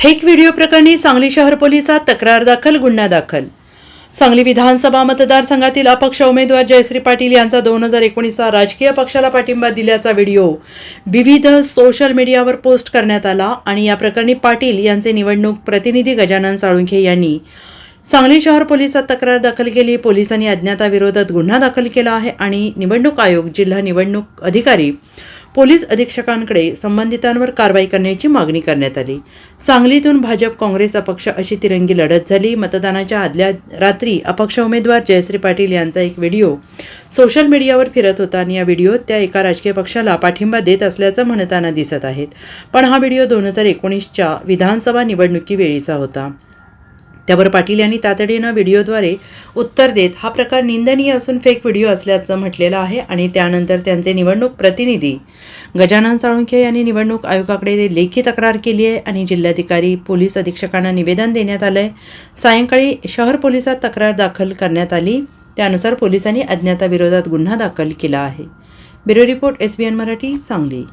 Fake video प्रकरणी सांगली शहर पोलिसात तक्रार दाखल, गुन्हा दाखल। सांगली विधानसभा मतदारसंघातील अपक्ष उमेदवार जयश्री पाटील यांचा 2019 राजकीय पक्षाला पाठिंबा दिल्याचा व्हिडिओ विविध सोशल मीडियावर पोस्ट करण्यात आला आणि या प्रकरणी पाटील यांचे निवडणूक प्रतिनिधी गजानन साळुंखे यांनी सांगली शहर पोलिसात तक्रार दाखल केली। पोलिसांनी अज्ञाताविरोधात गुन्हा दाखल केला आहे आणि निवडणूक आयोग, जिल्हा निवडणूक अधिकारी, पोलीस अधीक्षकांकडे संबंधितांवर कारवाई करण्याची मागणी करण्यात आली। सांगलीतून भाजप काँग्रेस अपक्ष अशी तिरंगी लढत झाली। मतदानाच्या आदल्या रात्री अपक्ष उमेदवार जयश्री पाटील यांचा एक व्हिडिओ सोशल मीडियावर फिरत होता आणि या व्हिडिओत त्या एका राजकीय पक्षाला पाठिंबा देत असल्याचं म्हणताना दिसत आहेत। पण हा व्हिडिओ 2019च्या विधानसभा निवडणुकीवेळीचा होता। त्यावर पाटील यांनी तातडीनं व्हिडिओद्वारे उत्तर देत हा प्रकार निंदनीय असून फेक व्हिडिओ असल्याचं म्हटलेलं आहे आणि त्यानंतर त्यांचे निवडणूक प्रतिनिधी गजानन साळुंखे यांनी निवडणूक आयोगाकडे लेखी तक्रार केली आहे आणि जिल्हाधिकारी, पोलीस अधीक्षकांना निवेदन देण्यात आलंय। सायंकाळी शहर पोलिसात तक्रार दाखल करण्यात आली। त्यानुसार पोलिसांनी अज्ञाताविरोधात गुन्हा दाखल केला आहे। Bureau report, SBN Marathi, Sangli.